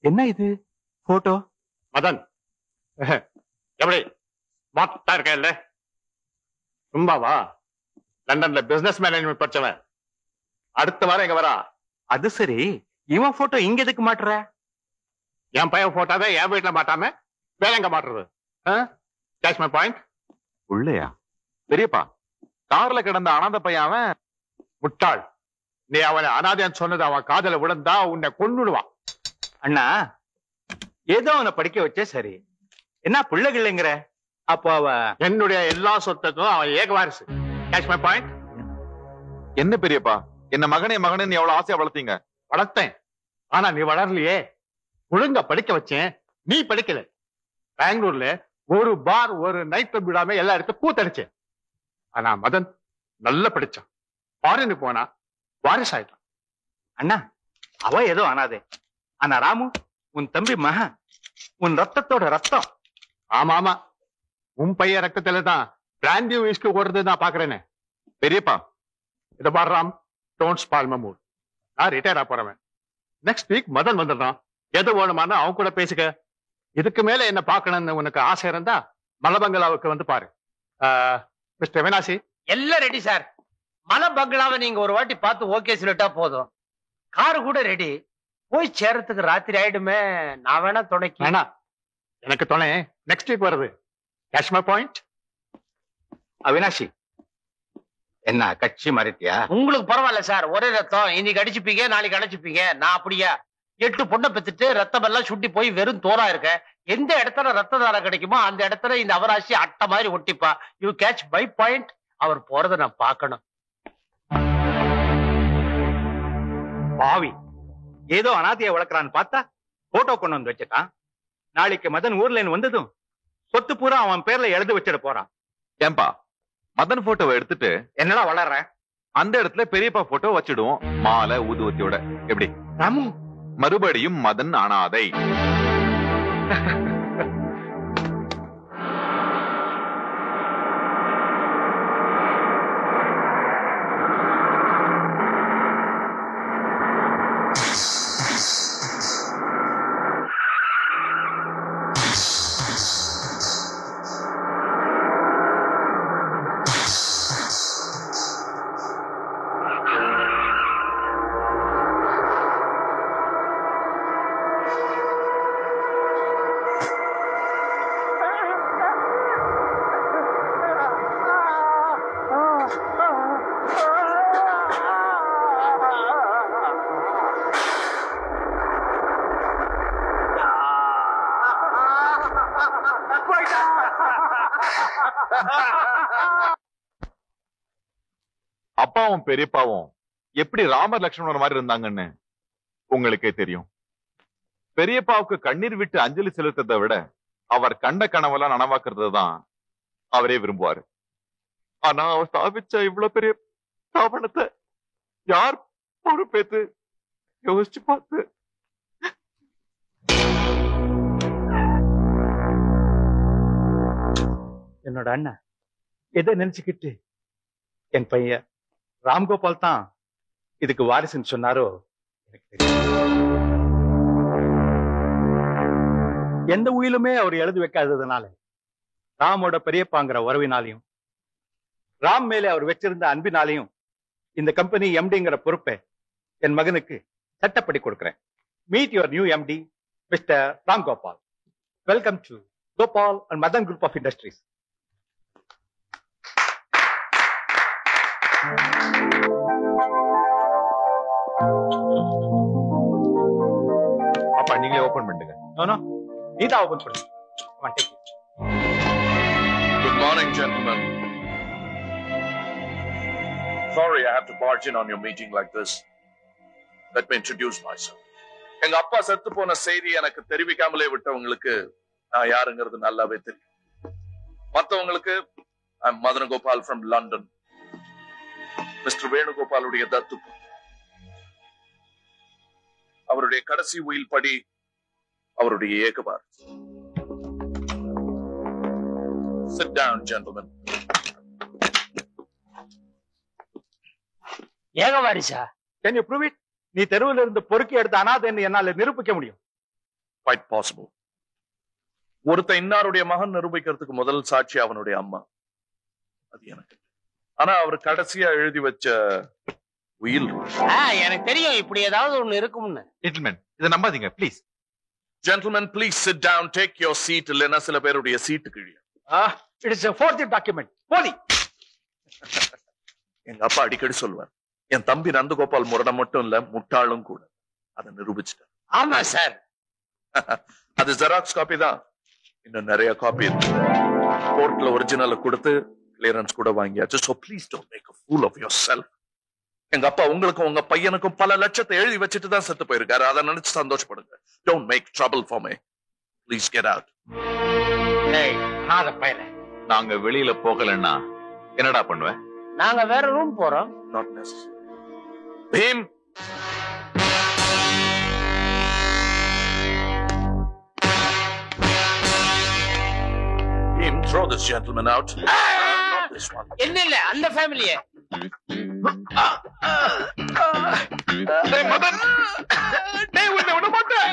என்ன இது போட்டோ? மதன் எப்படி மாத்தா இருக்க இல்ல? சும்மாவா? லண்டன்ல பிசினஸ் மேனேஜ்மெண்ட் படிச்சவன். அடுத்த வாரம் எங்க வரா? அது சரி, இவன் போட்டோ இங்க எதுக்கு மாட்டுற? என் பையன் போட்டாவே என் வீட்டுல மாட்டாம வேற எங்க மாட்டுறது? Catch my point. உள்ளயா? பெரியப்பா, கார்ல கிடந்த அனாதை பையன் அவன். முட்டாள், நீ அவனை அனாதைன்னு சொன்னது அவன் காதல விழுந்தா உன்னை கொன்னுடுவான். அண்ணா, ஏதோ அவனை படிக்க வச்சே சரி, என்ன பிள்ளைகிள்ளைங்கிற? அப்போ அவ என்னுடைய எல்லா சொத்துக்கும் அவன் ஏக வாரிசு. Catch my point. என்ன பெரியப்பா, என்ன மகனே மகனே எவ்வளவு ஆசையா வளர்த்தீங்க? வளர்த்தேன், ஆனா நீ வளரலையே. ஒழுங்கா படிக்க வச்சேன், நீ படிக்கல. பெங்களூர்ல ஒரு பார் ஒரு நைட் கிளப் விடாம எல்லா இடத்துக்கும் கூத்தடிச்சேன். ஆனா மதன் நல்லா படிச்சான், ஃபாரின் போனா வாரிசு ஆயிட்டான். அண்ணா, அவ ஏதோ அனாதே, ஆனா ராமு உன் தம்பி மகன், உன் ரத்தத்தோட ரத்தம். ஆமா ஆமா, உன் பையன் ரத்தத்துல தான் பிராந்தி விஸ்கி ஓடுறது நான் பாக்குறேன்னு. பெரியப்பா, இத பாடுறாம், டோன்ட் ஸ்பாயில் மை மூட். நான் ரிட்டையர் ஆக போறவன். நெக்ஸ்ட் வீக் மதன் வந்துடுறான். எது வேணுமானா அவன் கூட பேசிக்க. இதுக்கு மேல என்ன பாக்கணும்னு உனக்கு ஆசை இருந்தா மலபங்களாவுக்கு வந்து பாரு. மிஸ்டர் வினாசி, எல்லாம் ரெடி சார். மலை பங்களாவை நீங்க ஒரு வாட்டி பார்த்து ஓகே சொல்லிட்டா போதும். காரு கூட ரெடி. போய் சேரத்துக்கு ராத்திரி ஆயிடுமே. நான் வேணா துணைக்கு. வேணா, எனக்கு துணை நெக்ஸ்ட் வீக் வருது. Catch my point. அவினாஷி, என்ன கட்சி மறைத்தியா? உங்களுக்கு பரவாயில்ல சார், ஒரே ரத்தம். இன்னைக்கு அடிச்சுப்பீங்க, நாளைக்கு அடிச்சுப்பீங்க. நான் அப்படியா 8 பொண்ணை பெத்துட்டு ரத்தம் எல்லாம் சுட்டி போய் வெறும் தோலா இருக்க. எந்த இடத்துல ரத்த தாரம் கிடைக்குமோ அந்த இடத்துல இந்த அவராசி அட்டை மாதிரி ஒட்டிப்பா. You catch my point. அவர் போறதை நான் பார்க்கணும். பாவி, ஏதோ அனாதையை வளர்க்கறான்னு பார்த்தா போட்டோ கொண்டு வந்து வச்சுட்டான். நாளைக்கு மதன் ஊர்ல இருந்து வந்ததும் சொத்து பூரா அவன் பேர்ல எழுதி வச்சிட போறான். ஏன்பா, மதன் போட்டோவை எடுத்துட்டு என்னடா வளர்ற? அந்த இடத்துல பெரியப்பா போட்டோ வச்சிடுவோம், மாலை ஊதுவத்தியோட. எப்படி ராமு? மறுபடியும் மதன் அனாதை. அப்பாவும் பெரியப்பாவும் எப்படி ராமர் லட்சுமணர் மாதிரி இருந்தாங்கன்னு உங்களுக்கே தெரியும். பெரியப்பாவுக்கு கண்ணீர் விட்டு அஞ்சலி செலுத்ததை விட அவர் கண்ட கனவெல்லாம் நனவாக்குறது தான் அவரே விரும்புவாரு. ஆனா அவர் ஸ்தாபிச்ச இவ்வளவு பெரிய ஸ்தாபனத்தை யார் பொறுப்பேத்து யோசிச்சு பார்த்து என்னோட அண்ணன் எதை நினைச்சுக்கிட்டு என் பையன் ராம்கோபால் தான் இதுக்கு வாரிசுன்னு சொன்னாரோ எனக்கு தெரியும். எந்த உயிலுமே அவர் எழுதி வைக்காததுனால, ராமோட பெரியப்பாங்கிற உறவினாலையும் ராம் மேலே அவர் வச்சிருந்த அன்பினாலையும் இந்த கம்பெனி எம்டிங்கிற பொறுப்பை என் மகனுக்கு சட்டப்படி கொடுக்கிறேன். Meet your new MD mister Ramgopal. Welcome to Gopal and Madan group of industries. அப்பா நீங்களே ஓபன் பண்ணுங்க. நீதான் ஓபன் பண்ணு. Good morning, gentlemen. Sorry I have to barge in on your meeting like this. Let me introduce myself. எங்க அப்பா செத்து போன செய்தி எனக்கு தெரிவிக்காமலே விட்டவங்களுக்கு நான் யாருங்கிறது நல்லாவே தெரியும். மற்றவங்களுக்கு I'm Madan Gopal from London. Mr. வேணுகோபாலுடைய தத்து. அவருடைய கடைசி உயில் படி அவருடைய ஏகபார். Sit down, gentlemen. ஏக வாரிசா? Can you prove it? நீ தெருவில் இருந்து பொறுக்கி எடுத்த அனாதைன்னு என்னால நிரூபிக்க முடியும். quite possible. ஒருத்த இன்னாருடைய மகன் நிரூபிக்கிறதுக்கு முதல் சாட்சி அவனுடைய அம்மா. அது எனக்கு. ஆனா அவர் கடைசியா எழுதி வச்ச உயில். எனக்கு தெரியும் இப்படி ஏதாவது ஒண்ணு இருக்கும்னு. ஜென்டில்மேன், இதை நம்பாதீங்க please. Gentlemen, please sit down, take your seat. இல்லைன்னா சில பேருடைய சீட்டு கிழிய. It is a forged document. போலி. எங்க அப்பா அடிக்கடி சொல்லுவார், என் தம்பி நந்தகோபால் முரடம் மட்டும் இல்ல, முட்டாளும் கூட. அதை நிரூபிச்சுட்டார். ஆமா சார். அது ஜெராக்ஸ் காப்பி தான். இன்னும் நிறைய காப்பி இருக்கு. கோர்ட்ல ஒரிஜினலை கொடுத்து கிளியரன்ஸ் கூட வாங்கியாச்சு. So please don't make a fool of yourself. எங்க அப்பா உங்களுக்கும் உங்க பையனுக்கும் பல லட்சத்தை எழுதி வச்சுட்டு தான் செத்து போயிருக்காரு. அதை நினைச்சு சந்தோஷப்படுங்க. Don't make trouble for me. Please get out. நாங்க வெளியில போகலன்னா என்னடா பண்ணுவேன்? நாங்க வேற ரூம் போறோம். Not necessary. Bhim. Bhim, throw this gentleman out. Not this one. இல்ல அந்த ஃபேமிலியே. மதன், உன்னை விட மாட்டேன்.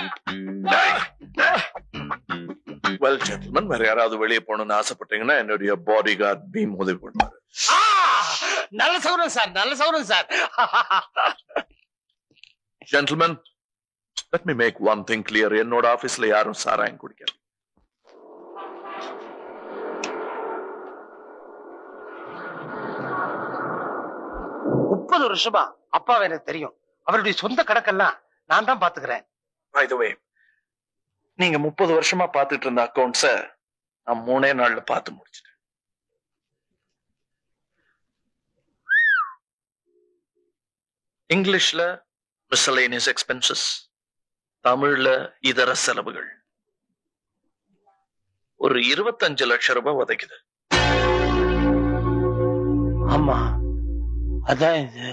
Well, gentlemen, வேற யாராவது வெளியே போகணும்னு ஆசைப்பட்டீங்கன்னா என்னுடைய பாடி கார்டு பீம் உதவி பண்ணுவாரு. நல்ல சௌரம் சார், நல்ல சௌரம் sir. Gentlemen, let me make one thing clear. என்னோட ஆபீஸ்ல யாரும் சாராயம் குடிக்காது. வருஷமா அப்பாவை எனக்கு தெரியும். அவருடைய சொந்த கணக்கெல்லாம் நான் தான் பாத்துக்கிறேன். By the way, நீங்க 30 வருஷமா பாத்துட்டு இருந்த அக்கவுண்ட்ஸ நான் 3 நாள்ல பார்த்து முடிச்சிட்டேன். இங்கிலீஷ்ல miscellaneous expenses, தமிழ்ல இதர செலவுகள். ஒரு 25 லட்சம் ரூபாய் உதைக்குது. ஆமா, அதான் இது.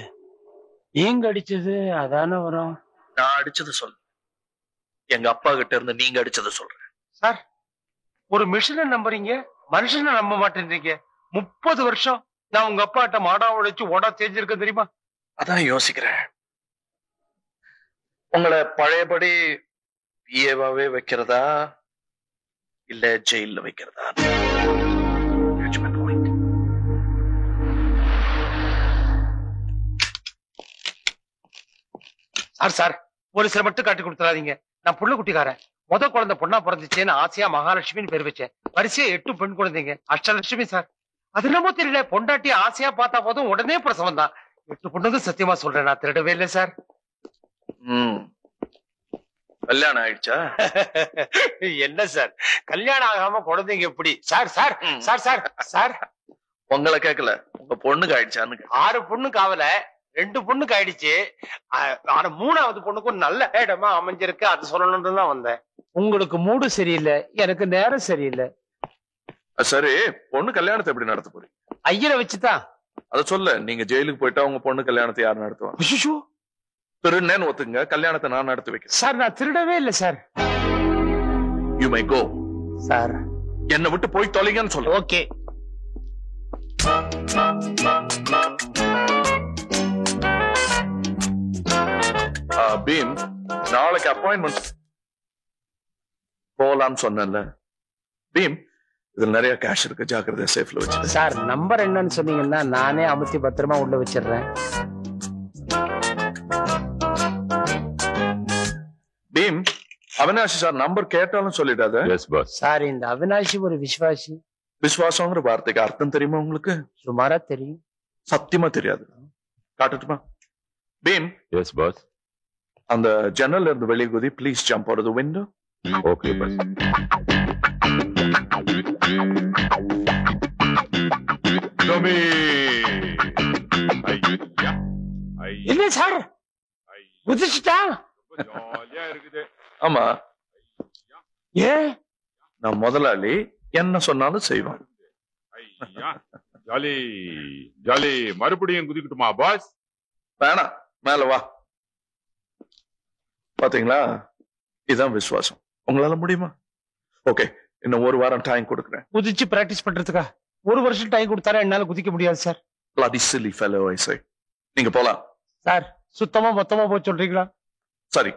எங்க அடிச்சது அதான வரும். நான் அடிச்சது சொல்லு, எங்க அப்பா கிட்ட இருந்து நீங்க அடிச்சது சொல்றேன். சார், ஒரு மிஷினை நம்புறீங்க, மனுஷனை நம்ப மாட்டேன்றீங்க. 30 வருஷம் நான் உங்க அப்பாட்ட மாடா உழைச்சு ஓடா தெரிஞ்சிருக்கேன் தெரியுமா? அதான் யோசிக்கிறேன், உங்களை பழையபடி பிஏவாவே வைக்கிறதா இல்ல ஜெயில வைக்கிறதா. சார், ஒரு சில மட்டும் காட்டி கொடுத்துறாதீங்க. நான் புள்ள குட்டிக்காரன். முத குழந்தை பொண்ணா பிறந்துச்சேன்னு ஆசையா மகாலட்சுமின்னு பேர் வச்சேன். வரிசையா 8 பெண் குழந்தைங்க, அஷ்டலட்சுமி சார். அது என்னமோ தெரியல, பொண்டாட்டி ஆசையா பார்த்தா போதும் உடனே பிரசவம் தான். 8 பொண்ணுங்க, சத்தியமா சொல்றேன், நான் திருடவே இல்லை சார். கல்யாணம் ஆயிடுச்சா? என்ன சார், கல்யாணம் ஆகாம குழந்தைங்க எப்படி sir? Sir sir sir sir உங்களை கேட்கல, உங்க பொண்ணுக்கு ஆயிடுச்சான்னு. 6 பொண்ணுக்கு ஆகல, 2 பொண்ணுக்கு ஆயிடுச்சு. ஆனா 3ஆவது பொண்ணுக்கும் நல்ல இடமா அமைஞ்சிருக்கு, அது சொல்லணும்னு தான் வந்தேன். உங்களுக்கு மூடு சரியில்லை, எனக்கு நேரம் சரியில்லை. சரி, பொண்ணு கல்யாணத்தை எப்படி நடத்த போறீங்க? ஐயரை வச்சுதான். அத சொல்ல, நீங்க ஜெயிலுக்கு போயிட்டா உங்க பொண்ணு கல்யாணத்தை யார் நடத்துவாங்க? திருநேன்னு ஒத்துங்க, கல்யாணத்தை நான் நடத்தி வைக்கிறேன். சார், நான் திருடவே இல்லை sir. You may go. Sir, என்னை விட்டு போய் தொலைங்கன்னு சொல்லு. ஓகே. பீம், நாளைக்கு அப்பாயின்மெண்ட் போலான்னு சொன்னேன்ல. பீம், இதுல நிறைய கேஷ் இருக்கு, ஜாக்கிரதை சேஃப்ல வச்சு. சார், நம்பர் என்னன்னு சொன்னீங்கன்னா நானே அமுத்தி பத்திரமா உள்ள வச்சிடுறேன். பீம், அவினாஷி சார் நம்பர் கேட்டாலும் சொல்லிடாத. சார், இந்த அவினாஷி ஒரு விசுவாசி. விசுவாசங்கிற வார்த்தைக்கு அர்த்தம் தெரியுமா உங்களுக்கு? சுமாரா தெரியும். சத்தியமா தெரியாது. காட்டட்டுமா? பீம். Yes boss. அந்த ஜன்னல்ல இருந்து வெளியே குதி. Please jump out of the window. Okay boss. என்ன சார், குதிச்சுட்டா? ஆமா, ஏ நான் முதலாளி, என்ன சொன்னாலும் செய்வான். Jolly jolly. மறுபடியும் குதிக்கட்டுமா பாஸ்? வேணாம், மேல வா. பாத்தீங்களா, இதுதான் விசுவாசம். உங்களால முடியுமா? ஓகே, இன்னும் 1 வாரம் டைம் கொடுக்குறேன். குதிச்சு பிராக்டிஸ் பண்றதுக்கா? 1 வருஷம் டைம் கொடுத்தாரா என்னால குதிக்க முடியாது sir. Bloody silly fellow, I say. நீங்க போலாம். சார், சுத்தமா மொத்தமா போய் சொல்றீங்களா? சரி,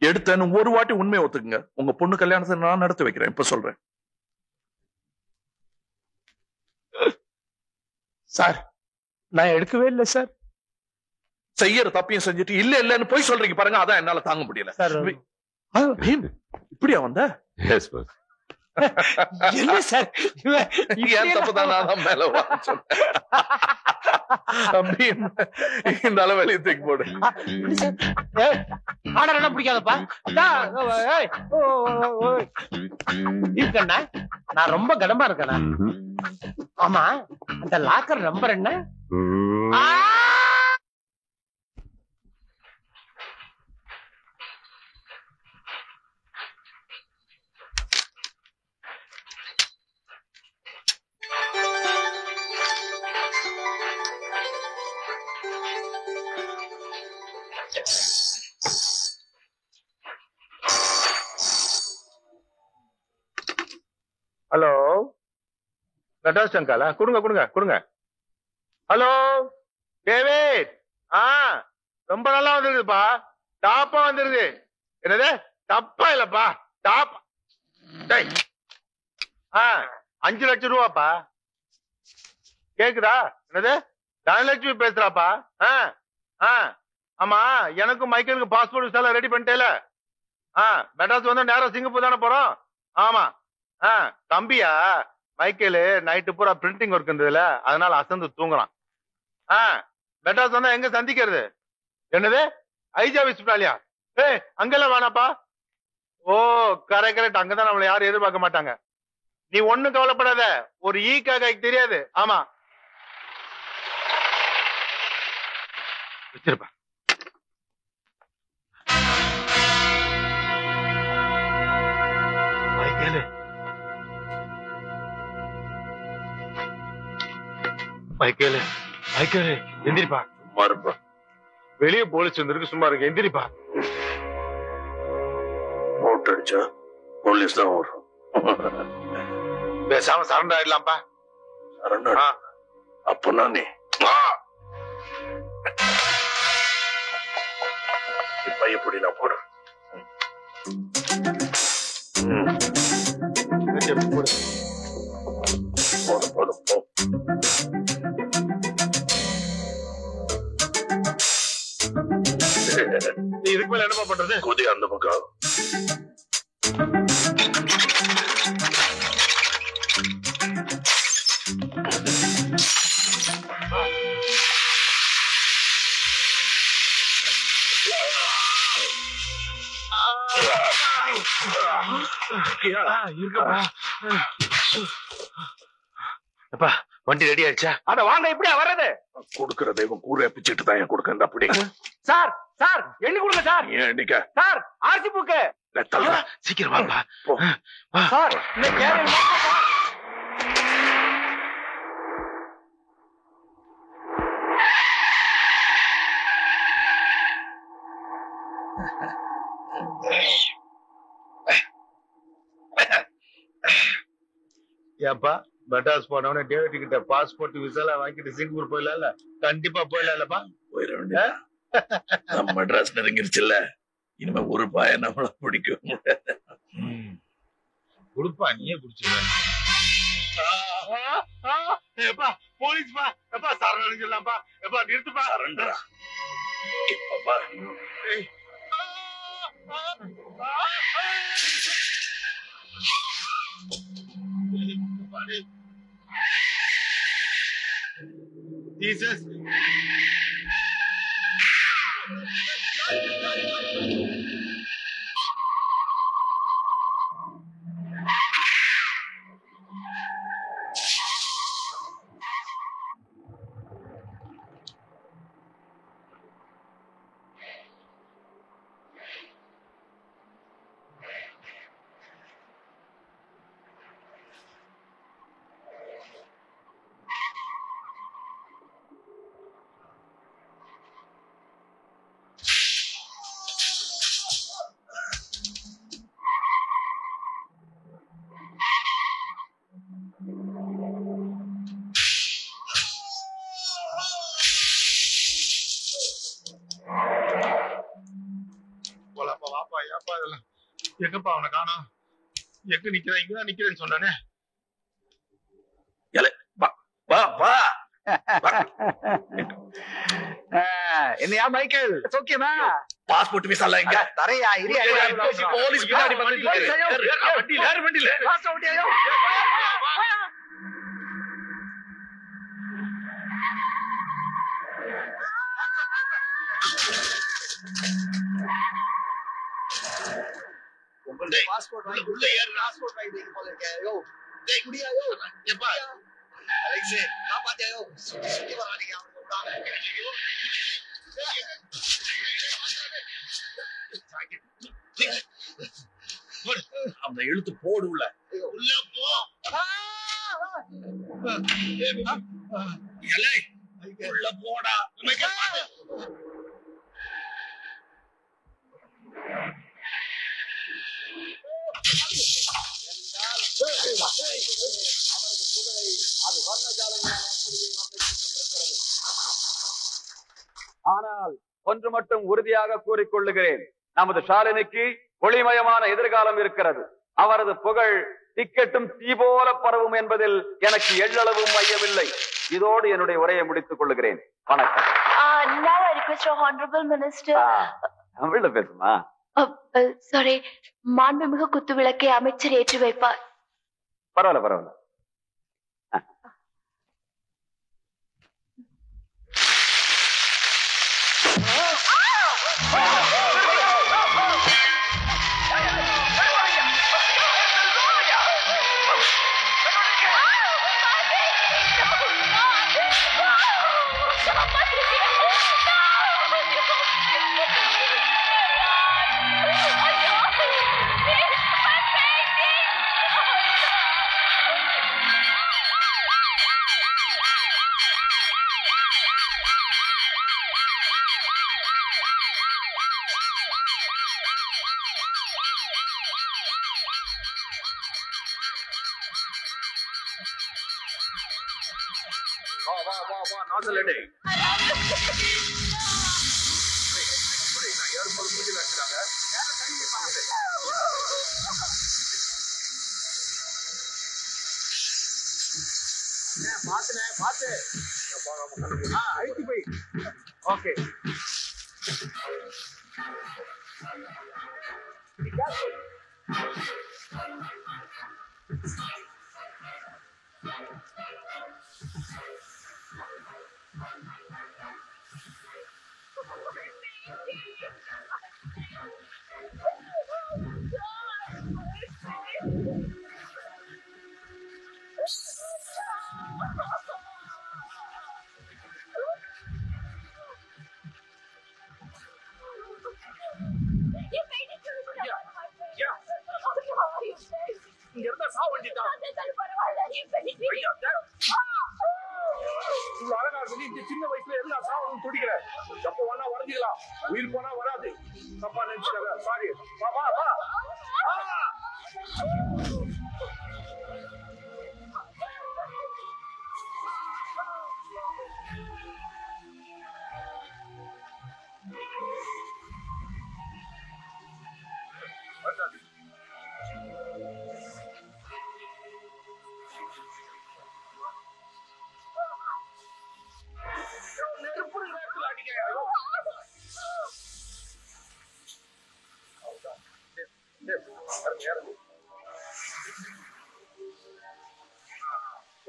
எடுத்தேன்னு ஒரு வாட்டி உண்மையை ஒத்துக்குங்க. உங்க பொண்ணு கல்யாணத்தை நான் நடத்தி வைக்கிறேன். இப்ப சொல்றேன். சார், நான் எடுக்கவே இல்லை சார். செய்யற தப்பையும் செஞ்சுட்டு இல்ல இல்லன்னு போய் சொல்றீங்க பாருங்க. அதான் என்னால தாங்க முடியல. பீம், இப்படியா வந்த? என்ன சார், ஏன் தப்புதான் நான் மேல பீம், இந்த அளவு வெளியே தூக்கி போடு. ஆர்டர் என்ன பிடிக்காதப்பா. இருக்கண்ணா, நான் ரொம்ப கடமா இருக்கேண்ணா. ஆமா, அந்த லாக்கர் நம்பர் என்ன? ஹலோ, நட்டாஸ் அங்காலா? கொடுங்க கொடுங்க கொடுங்க. Hello David. ரொம்ப நல்லா வந்துருக்குப்பா. டாப்பா வந்துருது. என்னது? தப்பா இல்லப்பா, டாப். 5 லட்சம் ரூபாப்பா. கேக்குதா? என்னது? தனலட்சுமி பேசுறாப்பா. ஆமா, எனக்கும் மைக்கேலுக்கு பாஸ்போர்ட் விசா ரெடி பண்ணிட்டேல. மெட்ராஸ் வந்து நேரம் சிங்கப்பூர் தானே போறோம். ஆமா. தம்பியா, மைக்கேலு நைட்டு பூரா பிரிண்டிங் ஒர்க் இருந்ததுல, அதனால அசந்து தூங்குறான். மெட்ராஸ் வந்தா எங்க சந்திக்கிறது? என்னது? ஐஜா விஸ்வனாலியா? அங்கெல்லாம் வேணாப்பா. ஓ, கரெக்ட். அங்கதான் நம்மள யாரும் எதிர்பார்க்க மாட்டாங்க. நீ ஒண்ணும் கவலைப்படாத. ஒரு ஈக்காக தெரியாது. ஆமா, வச்சிருப்பா. மைக்கேலு, மைக்கேலு, மைக்கேலு, எந்திரிப்பா. சும்மா இருப்பா. வெளியே போலீஸ் வந்திருக்கு, சும்மா இருக்கு. எந்திரிப்பா. ஓட்டு அடிச்சா போலீஸ் தான் வரும். பேசாம சரண்டர் ஆயிடலாம்ப்பா. அப்பனா நீ இப்ப எப்படி நான் போடுறேன். போதும் போதும் போ. இதுக்கு மேல என்னப்பா பண்றது? குதி அந்த பக்கம். அப்பா, வண்டி ரெடி ஆயிடுச்சா? அட வாங்க. இப்படியா வர்றது? கொடுக்கிற தெய்வம் கூரை பிச்சுட்டு தான் கொடுக்க. அப்படி சார், சார் எண்ணி கொடுங்க சார். ஏன் எண்ணிக்க? Sir, RC book. சீக்கிரம் வாப்பா. சார், இந்த கேரளா ஏப்பா, மெட்ராஸ் போனவனே டேவிட் கிட்ட பாஸ்போர்ட் விசாலாம் வாங்கிட்டு சிங்கப்பூர் போயிடலாம்ல? கண்டிப்பா போயிடலாம்லப்பா. போயிட வேண்டிய நம்ம மெட்ராஸ் நெருங்கிருச்சுல்ல. இனிமே ஒரு பாய நம்மள பிடிக்க முடியாது. கொடுப்பா, நீயே குடிச்சிருவ. போலீஸ்பா, எப்பா சரண் சொல்லலாம்ப்பா. எப்பா நிறுத்துப்பா. சரண்டரா இப்பப்பா. Jesus. வாப்பா ஏப்பா இதெல்லாம் எங்கப்பா அவனை காணோம் எங்க நிக்கிறேன் இங்கதான் நிக்கிறேன்னு சொன்னானே என்னையா மைக்கேல் சோக்கியமா பாஸ்போர்ட் விசா எல்லாம் எங்க தரையா போலீஸ் பின்னாடி வண்டியில பாஸ்போர்ட் உள்ள ஏறு பாஸ்போர்ட் வாங்கி போல இருக்கேன் டேய் குடியாயோ எப்பா அலெக்ஸ் காப்பாத்தியாயோ சுத்தி வராதீங்க அந்த எழுத்து போடு உள்ள போ உள்ள போடா ஆனால் ஒன்று மட்டும் உறுதியாக கூறிக்கொள்ளுகிறேன், நமது ஷாலினிக்கு ஒளிமயமான எதிர்காலம் இருக்கிறது. அவரது புகழ் டிக்கெட்டும் தீ போல பரவும் என்பதில் எனக்கு எள்ளளவும் மையமில்லை. இதோடு என்னுடைய உரையை முடித்துக் கொள்ளுகிறேன். வணக்கம். Now I request your honorable minister. தமிழ்ல பேசுமா? Sorry, மாண்புமிகு குத்து விளக்கை அமைச்சர் ஏற்றி வைப்பார். பரவாயில்ல. வா நாசலடே பாத்து அழிச்சு போய் ஓகே இங்க இருந்தா சா வண்டிதான் அழகா இருக்கு. சின்ன வயசுல எல்லா சாவனும் துடிக்கிற எப்ப வேணா வரைஞ்சிக்கலாம், உயிர் போனா வராது. தப்பா நினைச்சுக்காத. சாரி. வா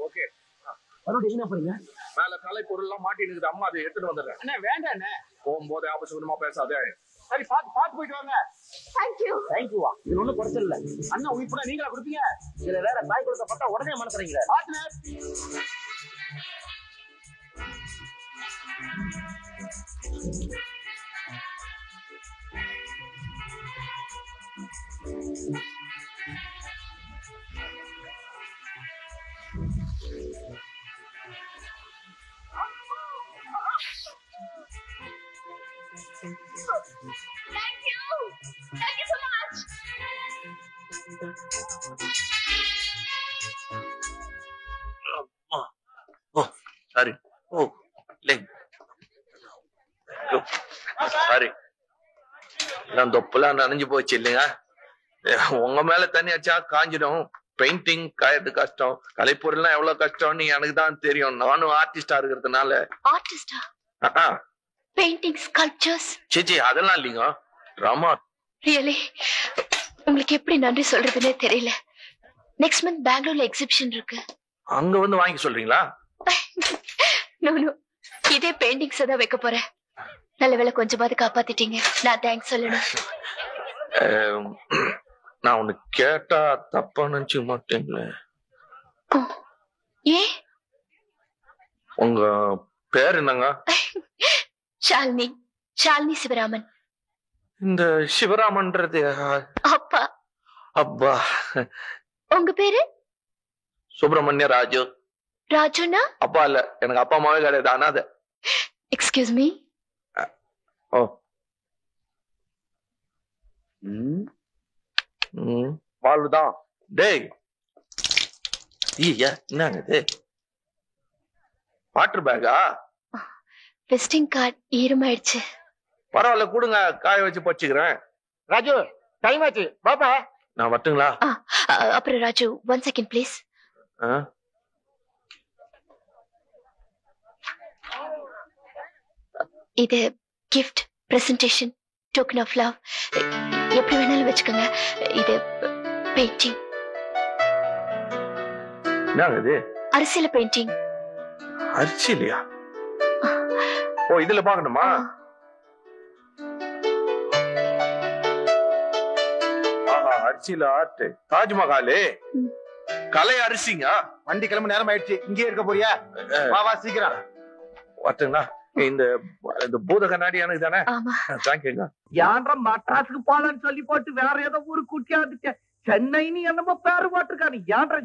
ஓகே என்ன போறீங்க? மேல கலை பொருள் எல்லாம் மாட்டி இருக்குது. அம்மா அதை எடுத்துட்டு வந்துடுறேன். அண்ணா வேண்டாண்ணே, போகும்போது ஆபசகுணமா பேசாதே. சரி பாத்து போயிட்டு வாங்க. தேங்க்யூவா. இது ஒண்ணும் குறைச்சல் இல்ல. அண்ணா உயிர்ப்புனா நீங்களா கொடுப்பீங்க? இதுல வேற தாய் கொடுக்க பார்த்தா உடனே மனசுறீங்க. Thank you so much. Sorry. ஓ லே சாரி. எல்லாம் தொப்பெல்லாம் நனைஞ்சு போச்சு இல்லைங்க. உங்க மேல தண்ணி அடிச்சா காஞ்சிடும். பெயிண்டிங் காயறது கஷ்டம், கலைப்பொருள்லாம் எவ்வளவு கஷ்டம்னு எனக்கு தான் தெரியும். நானும் ஆர்டிஸ்டா இருக்கிறதுனால. ஆர்டிஸ்டா? Painting, sculptures? சேச்சி அதெல்லாம் இல்லைங்க, டிராமா. ரியலி உங்களுக்கு எப்படி நன்றி சொல்றதுன்னே தெரியல. நெக்ஸ்ட் மந்த் பெங்களூர்ல எக்ஸிபிஷன் இருக்கு. அங்க வந்து வாங்கி சொல்றீங்களா? நோ நோ, இதே பெயிண்டிங்ஸ் தான் வைக்க போறேன். நல்ல வேளை கொஞ்சமாவது காப்பாத்திட்டீங்க. நான் தேங்க்ஸ் சொல்லணும். நான் உனக்கு கேட்டா தப்பா நினைச்சு மாட்டேங்களே. ஏ, உங்க பேர் என்னங்க? ஷாலினி. ஷாலினி சிவராமன். இந்த சிவராமன்றது அப்பா. அப்பா. உங்க பேரு? சுப்பிரமணிய ராஜு. ராஜுனா? அப்பா இல்ல, எனக்கு அப்பா அம்மாவே கிடையாது, அனாதை. Excuse me. ஓ. வாழ்வுதான். டேய் என்னங்க இது? வாட்டர் பேக்கா? விசிட்டிங் கார்டு ஈரமாயிடுச்சு. பரவாயில்ல, கொடுங்க, காய வச்சு பச்சுக்கிறேன். ராஜு, டைம் ஆச்சு, பாப்பா. நான் வரட்டுங்களா? அப்புறம் ராஜு, 1 செகண்ட் ப்ளீஸ். இது gift, presentation, token of love, எப்படி வேணாலும் வச்சுக்கோங்க. இது பெயிண்டிங். என்னங்க இது? அரசியல பெயிண்டிங். அரிசிலையா? ஓ, இதுல பாக்கணுமா? அரிசியில ஆர்ட். தாஜ்மஹாலு கலை அரிசிங்க. வண்டி கிளம்ப நேரம் ஆயிடுச்சு, இங்கே இருக்க போறியா? வா சீக்கிரம் வரட்டுங்களா? இந்த பூத கண்ணாடி எனக்கு தானே? தேங்க்யூங்க. யான்ற மட்ராஸுக்கு போலான்னு சொல்லி போட்டு வேற ஏதோ ஊரு கூட்டியாந்துட்ட. சென்னைன்னு என்னமோ பேரு போட்டிருக்காரு. யான்ற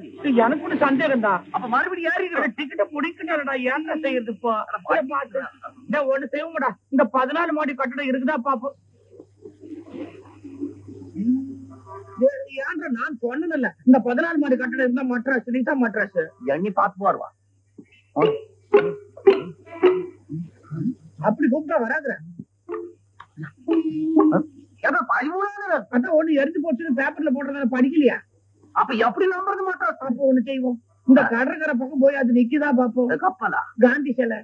எனக்கு ஒண்ணு சந்தேகம் தான். அப்ப மறுபடியும் ஏறி டிக்கெட்ட முடிக்கணும்டா. ஏன்டா செய்யறது இப்போ? ஒண்ணு செய்வோம்டா, இந்த 14 மாடி கட்டடம் இருக்குதா பாப்போம். ஏன்டா நான் சொன்னதில்ல, இந்த 14 மாடி கட்டடம் இருந்தா மட்ராஸ், நீ தான் மட்ராஸ். எண்ணி பார்த்து போடுவா. அப்படி கூப்பிட்டா வராதுற. ஒண்ணு எரிஞ்சு போச்சுன்னு பேப்பர்ல போட்டதால படிக்கலையா? அப்ப எப்படி நம்புறது மாட்டோம். அப்ப ஒண்ணு செய்வோம், இந்த கடற்கரை பக்கம் போய் அது நிக்குதா பாப்போம். கப்பலா? காந்தி சிலை.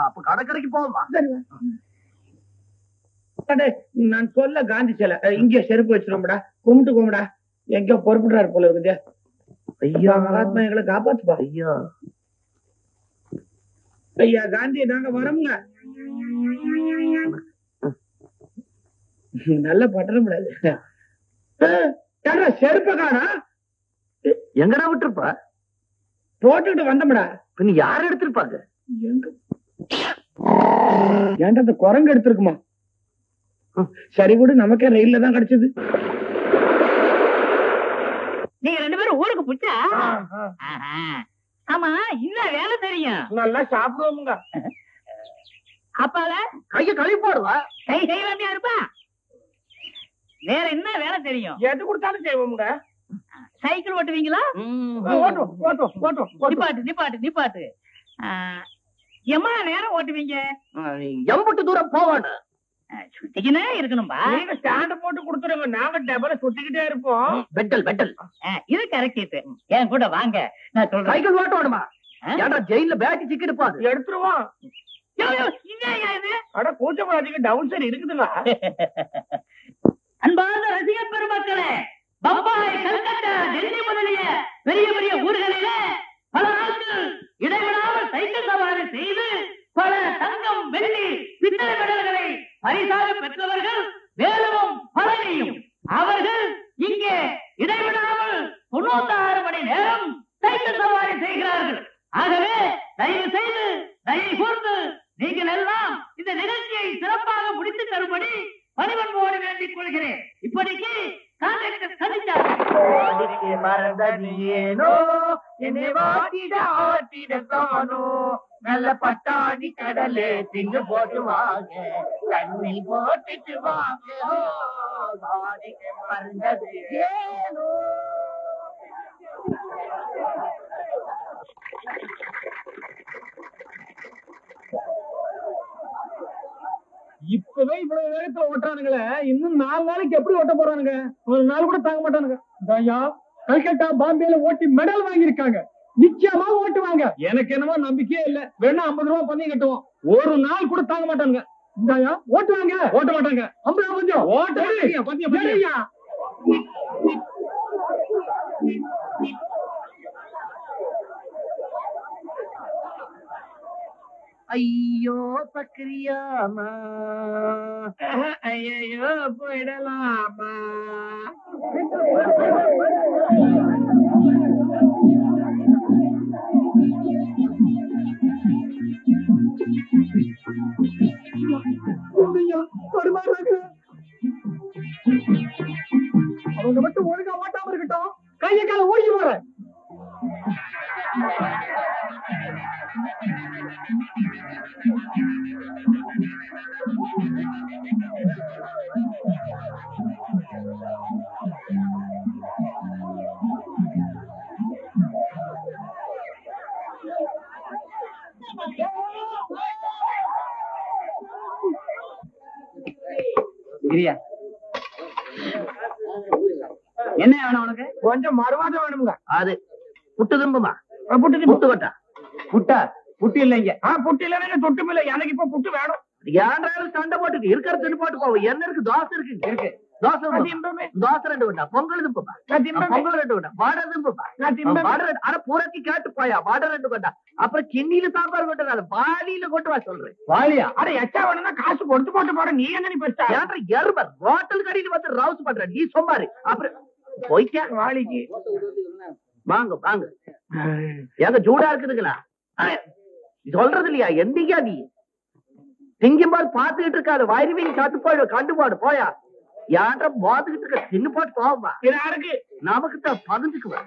அப்ப கடற்கரைக்கு போவோமா? நான் சொல்ல காந்தி சிலை இங்க செருப்பு வச்சிருவோம்டா. கும்பிட்டு கும்பிடா, எங்க பொறுப்புறாரு போல இருக்குது. ஐயா மகாத்மா எங்களை காப்பாத்துப்பா. ஐயா ஐயா காந்தி, நாங்க வரோம்ங்க. நல்ல பட்டணம் செருப்ப காணா? எங்கடா விட்டுருப்பா? போட்டுக்கிட்டு வந்தோம்டா. பின்ன யாரு எடுத்திருப்பாங்க? ஏன்டா அந்த குரங்கு எடுத்திருக்குமா? சரி கூட, நமக்கே ரயில்ல தான் கிடைச்சது. நீங்க 2 பேரும் ஊருக்கு புடிச்சா? ஆமா, இன்னும் வேலை தெரியும். நல்லா சாப்பிடுவோமுங்க. அப்பால கைய கழுவி போடுவா. கை செய்வாமையா இருப்பா. வேற என்ன வேலை தெரியும்? எது கொடுத்தாலும் செய்வோமுங்க. சைக்கிள் ஓட்டுவீங்களா? நிப்பாட்டு. எம்மா நேரம் ஓட்டுவீங்க? எம்பட்டு தூரம் போவானு சுத்திக்கினே இருக்கணும்பா. நீங்க ஸ்டாண்ட் போட்டு கொடுத்துருங்க, நாங்க டபுள சுத்திக்கிட்டே இருப்போம். பெட்டல் இது கரெக்ட். என் கூட வாங்க, நான் சொல்றேன். சைக்கிள் ஓட்டுவானுமா? ஏன்னா ஜெயில பேட்டி சிக்கிட்டு பாது எடுத்துருவோம். அட கூச்சம் அதிகம், டவுன் சைடு இருக்குதுங்க. அன்பார்ந்த ரசிகர் பெருமக்களே, பம்பாய், கல்கத்தா, டெல்லி முதலிய பெரிய பெரிய ஊர்களிலே பல நாட்கள் இடைவிடாமல் சைக்கிள் சவாரி செய்து பல தங்கம், வெள்ளி, பித்தளை மெடல்களை பரிசாக பெற்றவர்கள் வேலுவும் பழனியும். அவர்கள் இங்கே இடைவிடாமல் 96 மணி நேரம் சைக்கிள் சவாரி செய்கிறார்கள். ஆகவே தயவு செய்து, தயவு கூர்ந்து நீங்கள் எல்லாம் இந்த நிகழ்ச்சியை சிறப்பாக முடித்து தரும்படி பணிவன்போடு வேண்டிக் கொள்கிறேன். இப்படிக்கு கான்ட்ராக்டர் கதிஜா. நல்ல பட்டாணி கடலே திங்கு போட்டு வாங்க, தண்ணி போட்டுட்டு வாங்க. மறந்தது ஏனோ. இப்பவே இவ்வளவு வேகத்துல ஓட்டுறானுங்களே, இன்னும் 4 நாளைக்கு எப்படி ஓட்ட போறானுங்க? ஒரு நாள் கூட தாங்க மாட்டானுங்க. ஐயா, கல்கட்டா பாம்பேல ஓட்டி மெடல் வாங்கியிருக்காங்க. நிச்சயமா ஓட்டுவாங்க. எனக்கு என்னமோ நம்பிக்கையே இல்ல. வேணா 50 ரூபாய் பண்ணி கட்டுவோம். ஒரு நாள் கூட தாங்க மாட்டானுங்க. இந்தாயா, ஓட்டுவாங்க. ஓட்ட மாட்டாங்க. 50 ரூபாய் கொஞ்சம் ஓட்டுவாங்க. பத்தியா ஐயோ பக்ரியாமா, ஐயோ போயிடலாமா. அவங்க மட்டும் ஒழுங்கா ஓட்டாம இருக்கட்டும். கையை கால ஓடி போற. என்ன வேணும் உனக்கு? கொஞ்சம் மறுவாத வேணுங்க. அது புட்டு திரும்புமா? புட்டு புட்டு கொட்டா புட்டா? புட்டு இல்லைங்க. புட்டு இல்லைங்க, தொட்டும் இல்லை. எனக்கு இப்ப புட்டு வேணும். ஏன்றாலும் சண்டை போட்டுக்கு இருக்கிற போட்டு போவோம். என்ன இருக்கு? தோசை இருக்கு. தோசை 2 வேண்டா. பொங்கல் திரும்புமா? பொங்கல் 2 வேண்டா. வடை திரும்புமா? ஆனா பூரத்தி கேட்டு போயா. வடை 2 வேண்டா. அப்புறம் கிண்ணியில சாம்பார் கொண்டு வாலியில கொண்டு வா சொல்றேன். வாலியா? அட எச்சா வேணும்னா காசு கொடுத்து போட்டு போற. நீ என்ன நீ பெருசா? ஏன்ற எருமர் ஹோட்டல் கடையில வந்து ரவுஸ் பண்ற நீ சொம்மாரு. அப்புறம் போய்க்கா வாலிக்கு வாங்க வாங்க. எங்க ஜூடா இருக்குதுங்களா? சொல்றது இல்லையா? எந்தியா நீ திங்கும் போது பாத்துக்கிட்டு இருக்காது. வயிறுவீங்க காத்து போயிடும். கண்டுபாடு போயா. யான்ற பாத்துக்கிட்டு இருக்க தின்னு போட்டு போவா. யாருக்கு? நமக்கு தான் பகிர்ந்துக்குவேன்.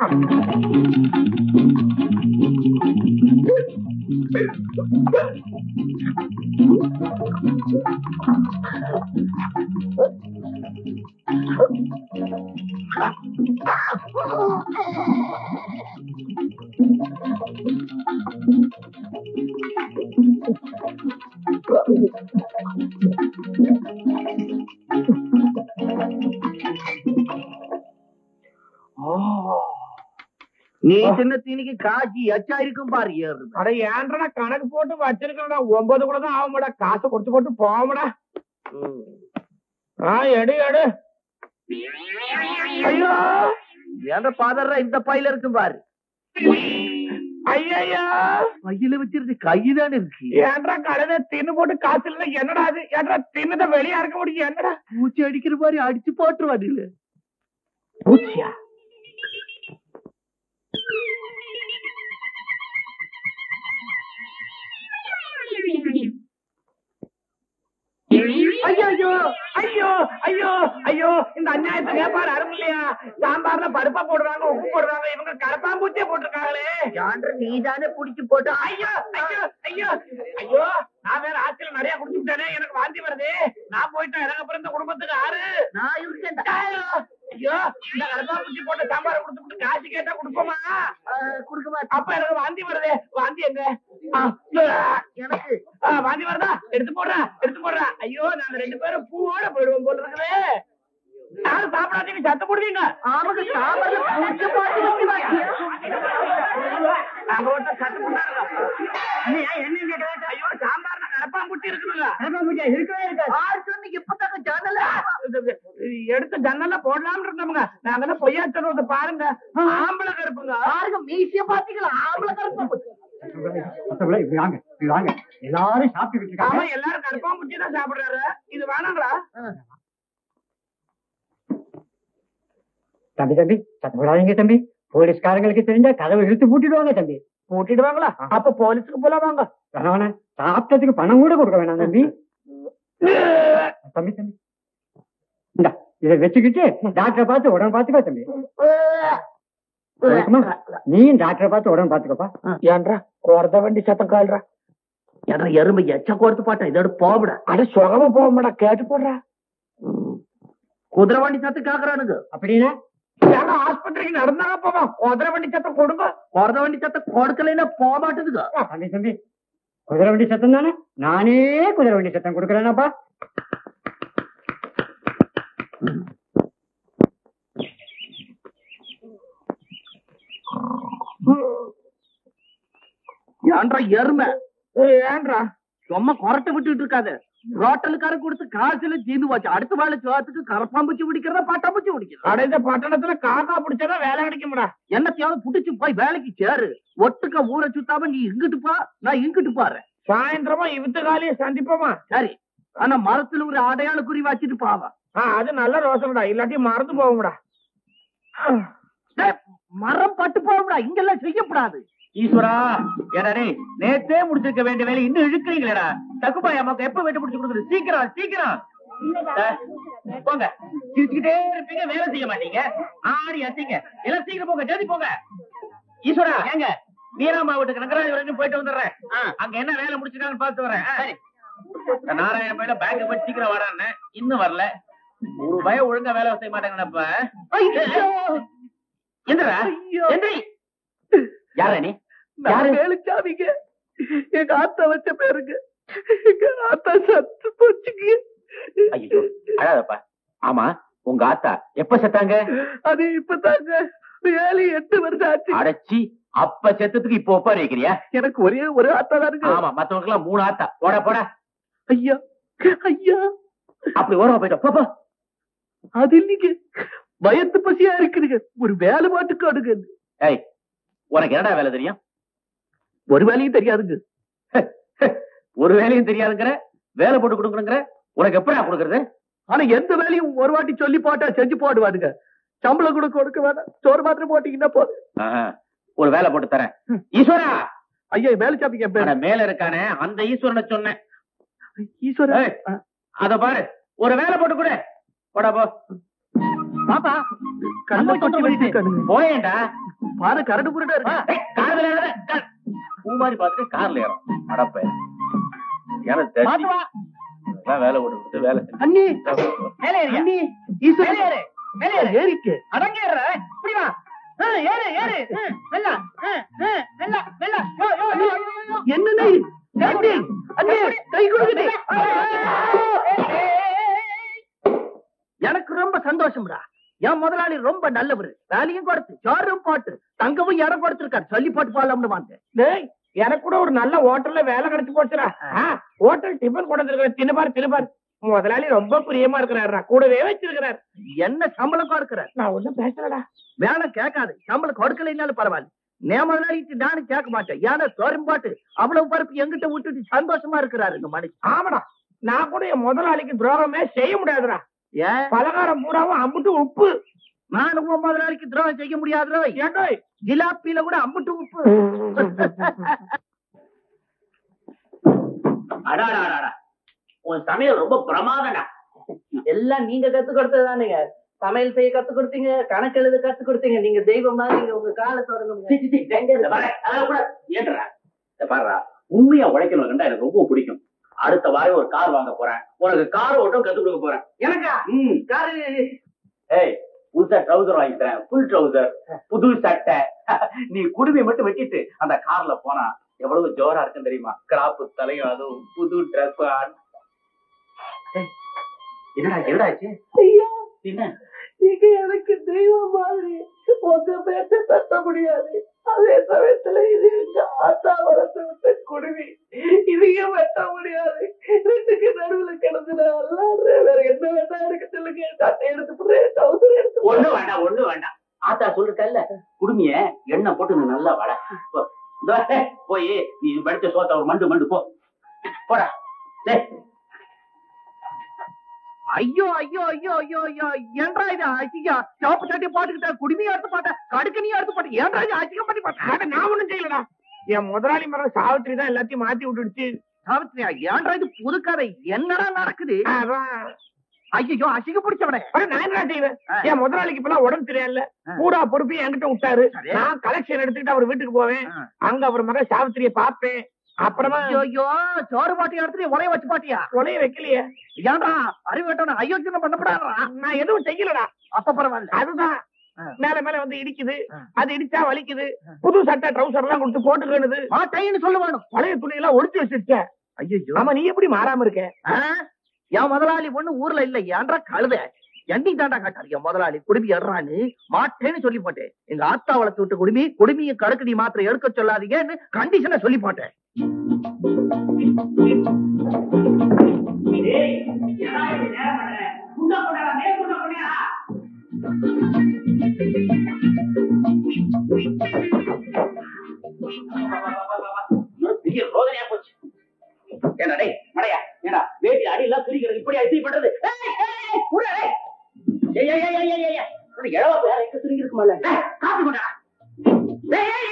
நீ சின்ன தீனிக்கு காய்ச்சி எச்சா இருக்கும் பாரு. ஏறு. அட ஏன்றா கணக்கு போட்டு வச்சிருக்கா. 9 கூட தான் ஆகும்டா. காசு கொடுத்து போட்டு போவடா. எடு எடு. ஐயோ, ஏன்ற பாதர்ற இந்த பையில இருக்கும் பாரு. ஐயா, பையில வச்சிருக்கு கைதானே இருக்கு. ஏன்றா கடையில தின்னு போட்டு காசு இல்ல. என்னடா அது? ஏன்றா தின்னத வெளியா இருக்க முடியும்? என்னடா பூச்சி அடிக்கிற மாதிரி அடிச்சு போட்டுருவாரு. இல்ல பூச்சியா? ஐயோ ஐயோ ஐயோ ஐயோ, இந்த அநியாயத்தை கேட்பாரு அருமை இல்லையா? சாம்பார்ல பருப்பா போடுறாங்க, உப்பு போடுறாங்க. இவங்க கரப்பாம்பூச்சியே போட்டிருக்காங்களே. நீ தானே புடிச்சு போட்ட. ஐயோ ஐயோ ஐயோ ஐயோ, நான் வேற ஆட்சியில நிறைய குடிச்சுட்டேனே. எனக்கு வாந்தி வருது. நான் போயிட்டேன். எனக்கு பிறந்த குடும்பத்துக்கு ஆறு. நான் இருக்கேன். ஐயோ, இந்த கரப்பாம்பூச்சி போட்ட சாம்பாரை கொடுத்துட்டு காசு கேட்டா கொடுப்போமா? கொடுக்க மாட்டேன். அப்ப எனக்கு வாந்தி வருது. வாந்தி எங்க? எனக்கு வாந்தி வருதா? எடுத்து போடுறா. ஐயோ, நாங்க 2 பேரும் பூவோட போயிடுவோம் போல இருக்குது. யாரும் சாப்பிடாதீங்க, சத்தம் போடுவீங்க. ஆமாங்க, சாம்பார்ல பூச்சி போட்டு வைக்கிறாங்க. நாங்க ஒருத்தர் சத்தம் போட்டாருங்க. என்ன கேட்க? ஐயோ, சாம்பார்ல கரப்பாம்பூச்சி இருக்குதுங்க. கரப்பாம்பூச்சி இருக்கவே இருக்காது. ஆறு சொன்னீங்க இப்பதாங்க ஜன்னல எடுத்து ஜன்னல்ல போடலாம்னு இருந்தோம்ங்க. நாங்க தான் பொய்யா சொல்றது பாருங்க. ஆம்பளை கருப்புங்க. பாருங்க, மீசிய பாத்தீங்களா? ஆம்பளை கருப்பு. எல்லாரும் சாப்பிட்டு. ஆமா, எல்லாரும் கரப்பாம்பூச்சி தான் சாப்பிடுறாரு. இது வேணாங்களா? தம்பி சத்தம் போடாதீங்க தம்பி. போலீஸ்காரங்களுக்கு தெரிஞ்சா கதவை இழுத்து பூட்டிடுவாங்க தம்பி. பூட்டிடுவாங்களா? அப்ப போலீஸுக்கு போல வாங்க. வேணாம், சாப்பிட்டதுக்கு பணம் கூட கொடுக்க வேணாம் தம்பி. தம்பி இந்த இதை வச்சுக்கிட்டு டாக்டரை பார்த்து உடம்பு பாத்துக்கோ தம்பி. நீ டாக்டரை பார்த்து உடம்பு பாத்துக்கப்பா. ஏன்றா குறத வண்டி சத்தம் கால்றா. ஏன்னா எறும்பு எச்ச கோர்த்து பாட்டா இதோட போவிட. அட சுகமா போகமாடா, கேட்டு போடுறா. குதிரை வண்டி சத்தம் கேக்குறானுங்க. அப்படின்னா ஆஸ்பத்திரிக்கு நடந்தாங்க போவோம். குதிரை வண்டி சத்தம் கொடுங்க. குறத வண்டி சத்தம் கொடுக்கலைன்னா போக மாட்டேதுங்க. தம்பி குதிரை வண்டி சத்தம் தானே? நானே குதிரை வண்டி சத்தம் கொடுக்குறேனாப்பா. ஏன்றா எருமை ஏன்றா சும்மா கொரட்டை விட்டுட்டு இருக்காது. ரோட்டலுக்கார கொடுத்து காசுல தீந்து போச்சு. அடுத்த வேலை சோத்துக்கு கரப்பாம்பூச்சி பிடிக்கிறதா பட்டாம்பூச்சி பிடிக்கிறதா? அடைந்த பட்டணத்துல காக்கா பிடிச்சாதான் வேலை கிடைக்கும்டா. என்னத்தையாவது புடிச்சு போய் வேலைக்கு சேரு. ஒட்டுக்க ஊரை சுத்தாம நீ இங்கிட்டு பா, நான் இங்கிட்டு போறேன். சாயந்தரமா இவத்து காலையை சந்திப்போமா? சரி, ஆனா மரத்துல ஒரு அடையாள குறி வச்சுட்டு பாவா. அது நல்ல ரோசனடா, இல்லாட்டி மறந்து போகும்டா. மரம் பட்டு போகும்டா, இங்கெல்லாம் செய்யப்படாது. ஈஸ்வரா, ஏடா நேத்தே முடிச்சிருக்க வேண்டிய வேலை இன்னும் இழுக்கிறீங்களேடா. தக்குபாய் அம்மாக்கு எப்ப வெட்டு முடிச்சு கொடுக்குறது? சீக்கிரம் சீக்கிரம் போங்க. சிரிச்சுக்கிட்டே இருப்பீங்க, வேலை செய்ய மாட்டீங்க. ஆடி அசிங்க எல்லாம் சீக்கிரம் போங்க, ஜல்தி போங்க. ஈஸ்வரா, ஏங்க வீராம்பா வீட்டுக்கு நகராஜ் வரைக்கும் போயிட்டு வந்துடுறேன். அங்க என்ன வேலை முடிச்சிருக்காங்கன்னு பார்த்து வரேன். நாராயண பையில பேங்க் போய் சீக்கிரம் வரான்னு இன்னும் வரல. ஒரு பயம் ஒழுங்கா வேலை செய்ய மாட்டாங்கன்னப்ப எந்திரா எந்திரி. யார நீ? வேலுச்சாமிங்க, எங்க ஆத்தா வச்ச பேருங்க. எங்க ஆத்தா சத்து போச்சுங்க. ஐயோ அழாதப்பா. ஆமா, உங்க ஆத்தா எப்ப செத்தாங்க? அது இப்பதாங்க 7-8 வருஷம் ஆச்சு. அடைச்சி அப்ப செத்ததுக்கு இப்ப ஒப்பாரி வைக்கிறியா? எனக்கு ஒரே ஒரு ஆத்தா தான் இருக்கு. ஆமா, மத்தவங்களுக்கு எல்லாம் 3 ஆத்தா. போடா போடா. ஐயா ஐயா, அப்படி ஓரமா போயிட்டோம். போப்பா. அது இல்லைங்க, பயத்து பசியா இருக்குதுங்க. ஒரு வேலை மாட்டுக்கு அடுங்க. ஏய், உனக்கு என்னடா வேலை தெரியும்? ஒரு வேலையும் தெரியாதுங்க. ஒரு வேலையும் தெரியாதுங்கிற, வேலை போட்டு கொடுக்குறங்கிற, உனக்கு எப்படா கொடுக்கறது? ஆனா எந்த வேலையும் ஒரு வாட்டி சொல்லி போட்டா செஞ்சு போடுவாருங்க. சம்பளம் கூட கொடுக்க வேணாம், சோறு மாத்திரம் போட்டீங்கன்னா போதும். ஒரு வேலை போட்டு தரேன். ஈஸ்வரா. ஐயா, வேலை சாப்பிங்க. மேல இருக்கானே அந்த ஈஸ்வரனை சொன்னேன். ஈஸ்வரன், அத பாரு, ஒரு வேலை போட்டு கூட. போடா போ. பாப்பா, போயேண்டா. பாரு, கரடு புரடா இருக்கு. கார்ல ஏற பூ மாதிரி பார்த்துட்டு கார்ல ஏறும். அடப்ப வேலை போட்டு வேலை. அண்ணி மேலே ஏறி. அண்ணி ஈஸ்வரன் ஏறு, மேலே ஏறு. ஏறிக்கு அடங்க ஏற. இப்படி வா. ஏறு ஏறு. வெல்ல வெல்ல வெல்ல. என்ன நீ? அண்ணி அண்ணி கை கொடுக்குது. எனக்கு ரொம்ப சந்தோஷம்டா. என் முதலாளி ரொம்ப நல்லவரு. வேலையும் கொடுத்து சோறும் போட்டு தங்கவும் இடம் கொடுத்துருக்காரு. சொல்லி போட்டு போலாம்னு வந்தேன். எனக்கு கூட ஒரு நல்ல ஹோட்டல்ல வேலை கிடைச்சு போச்சுடா. ஹோட்டல் டிஃபன் கொடுத்துருக்கிற தின்னுபார். முதலாளி ரொம்ப பிரியமா இருக்கிறாரு. கூடவே வச்சிருக்கிறார். என்ன சம்பளம் கொடுக்கிறார்? நான் ஒண்ணும் பேசலடா. வேலை கேட்காது, சம்பளம் கொடுக்கலைன்னாலும் பரவாயில்ல. நான் முதலாளிக்கு நானும் கேட்க மாட்டேன். ஏன்னா சோறும் போட்டு அவ்வளவு பருப்பு எங்கிட்ட விட்டுட்டு சந்தோஷமா இருக்கிறாரு இந்த மனுஷன். ஆமாடா, நான் கூட என் முதலாளிக்கு துரோகமே செய்ய முடியாதுடா. பலகாரம் பூராவும் அம்புட்டு உப்பு. நானும் முதலாளிக்கு துரோகம் செய்ய முடியாதோ? ஏண்டோ ஜிலாப்பியில கூட அம்புட்டு உப்பு. அடாடா, உன் சமையல் ரொம்ப பிரமாதம்டா. எல்லாம் நீங்க கத்து கொடுத்ததானுங்க. சமையல் செய்ய கத்து கொடுத்தீங்க, கணக்கு எழுத கத்து கொடுத்தீங்க. நீங்க தெய்வம் மாதிரி உங்க காலை தொடங்க. பாருடா, உண்மையா உழைக்கணும் கண்டா எனக்கு ரொம்ப பிடிக்கும். அடுத்த வாரம் ஒரு கார் வாங்க போறேன். உனக்கு கார் ஓட்டம் கத்து கொடுக்க போறேன். எனக்கா? காரு. ஏய், புதுசா ட்ரௌசர் வாங்கி தரேன். ஃபுல் ட்ரௌசர், புது சட்டை. நீ குடுமையை மட்டும் வச்சிட்டு அந்த கார்ல போனா எவ்வளவு ஜோரா இருக்குன்னு தெரியுமா? கிராப்பு தலையும் அதுவும் புது ட்ரெஸ். என்னடா என்னடாச்சு? என்ன? நீங்க எனக்கு தெய்வம் மாதிரி. உங்க பேச தட்ட முடியாது. அதே சமயத்துல இது எங்க ஆத்தா வரத்தை விட்ட குடுமி. இதையும் வெட்ட முடியாது. ரெண்டுக்கு நடுவுல கிடந்துட வேற என்ன வேண்டா இருக்கு சொல்லுங்க. சட்டை எடுத்து ஒண்ணு வேண்டாம். ஆத்தா சொல்லிருக்கல்ல, குடுமிய எண்ணெய் போட்டு நல்லா வள. போய் நீ படிச்ச சோத்த ஒரு மண்டு போ. போடா. ஐயோ ஐயோ ஐயோ ஐயோ ஐயோ, ஏன்டா இது அசிங்க? சோப்பு சட்டையை போட்டுக்கிட்ட, குடுமையை எடுத்து போட்டேன், கடுக்கணியா எடுத்து போட்டேன். ஏன்டா இது அசிங்கம் பண்ணி போட்டேன்? நான் ஒண்ணும் செய்யலடா. என் முதலாளி மரம் சாவித்திரி தான் எல்லாத்தையும் மாத்தி விட்டுடுச்சு. சாவித்திரியா? ஏன்டா இது புது கதை? என்னடா நடக்குது? ஐயோ, அசிங்க பிடிச்சவனே. நான் என்ன செய்வேன்? என் முதலாளிக்கு இப்பெல்லாம் உடம்பு சரியில்ல. பூரா பொறுப்பையும் என்கிட்ட விட்டாரு. நான் கலெக்ஷன் எடுத்துக்கிட்டு அவர் வீட்டுக்கு போவேன். அங்க அவர் மகன் சாவித்திரியை பார்ப்பேன். அப்புறமா ஐயோ, சோறு பாட்டி எடுத்து உலைய வச்சு பாட்டியா? உலைய வைக்கலையே. ஏன்டா அறிவேட்டவன அயோக்கியம் பண்ணப்படாதா? நான் எதுவும் செய்யலடா. அப்ப பரவாயில்ல. அதுதான் மேல மேல வந்து இடிக்குது. அது இடிச்சா வலிக்குது. புது சட்டை ட்ரௌசர் எல்லாம் கொடுத்து போட்டுக்கணுது. மாட்டைன்னு சொல்ல வேணும். பழைய துணி எல்லாம் ஒடிச்சு வச்சிருக்க. ஐயோ, ஆமா, நீ எப்படி மாறாம இருக்க? என் முதலாளி பொண்ணு ஊர்ல இல்ல. ஏன்டா கழுத? எண்டி தாண்டா காட்டாளியா முதலாளி குடுமி ஏறான்னு மாட்டேன்னு சொல்லி போட்டேன். எங்க ஆத்தா வளர்த்து விட்டு குடுமியை கடுக்கடி மாத்திரை எடுக்க சொல்லாதீங்கன்னு கண்டிஷனை சொல்லி போட்டேன். ரோதனையா போச்சு. என்னடே மடையா ஏடா வேட்டி அடியெல்லாம் பிரிக்கிறது இப்படி அடி பண்றது? இளவ வேற எங்க சுருங்கி இருக்குமால காப்பி கொண்டா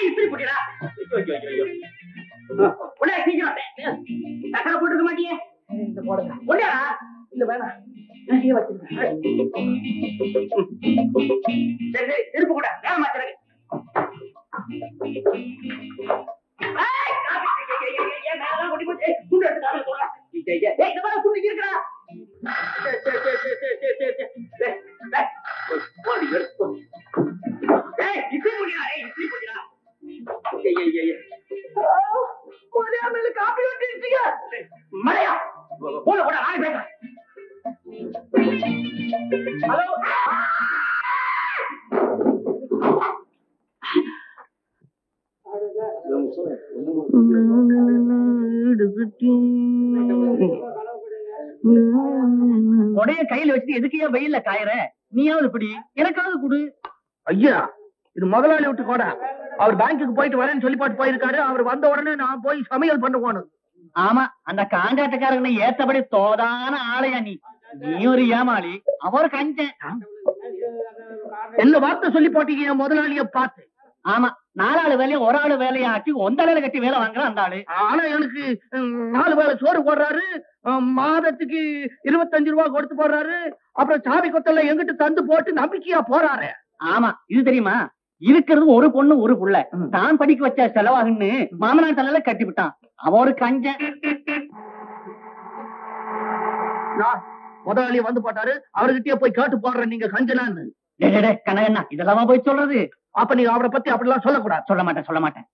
இப்படி போட்டியா உடனே சீக்கிரம் சக்கரை போட்டுருக்க மாட்டியே போடுங்க ஒண்டியா இல்ல வேணாம் வச்சிருக்கேன். சரி சரி இருப்பு கூட வேணாம் மாத்திரங்க. உடைய கையில வச்சு எதுக்கையா வெயில்ல காயற? நீயாவது இப்படி எனக்காவது குடு. ஐயா இது முதலாளி விட்டு கூட அவர் பேங்குக்கு போயிட்டு வரேன்னு சொல்லி பாட்டு போயிருக்காரு. அவர் வந்த உடனே நான் போய் சமையல் பண்ண போனோம். ஆமா அந்த காண்டாட்டக்காரங்களை ஏத்தபடி தோதான ஆளையா நீ. நீ ஒரு ஏமாளி அவர் கஞ்சன். என்ன வார்த்தை சொல்லி போட்டீங்க முதலாளிய பார்த்து? ஆமா 4 ஆளு வேலையை ஒரு ஆளு வேலையை ஆக்கி ஒந்தலையில கட்டி வேலை வாங்குற அந்த ஆளு. ஆனா எனக்கு 4 வேலை சோறு போடுறாரு, மாதத்துக்கு 25 ரூபாய் கொடுத்து போடுறாரு, அப்புறம் சாவி கொத்தல எங்கிட்ட தந்து போட்டு நம்பிக்கையா போறாரு. ஆமா இது தெரியுமா, இருக்கிறது ஒரு பொண்ணு ஒரு புள்ள, தான் படிக்க வச்ச செலவாகுன்னு மாமனார் தலையில கட்டி விட்டான். அவன் ஒரு கஞ்சன். முதலாளி வந்து போட்டாரு, அவர்கிட்டயே போய் கேட்டு போடுறேன் நீங்க கஞ்சனான்னு. கனகண்ணா இதெல்லாம் போய் சொல்றது? அப்ப நீங்க அவரை பத்தி அப்படிலாம் சொல்லக்கூடாது. சொல்ல மாட்டேன்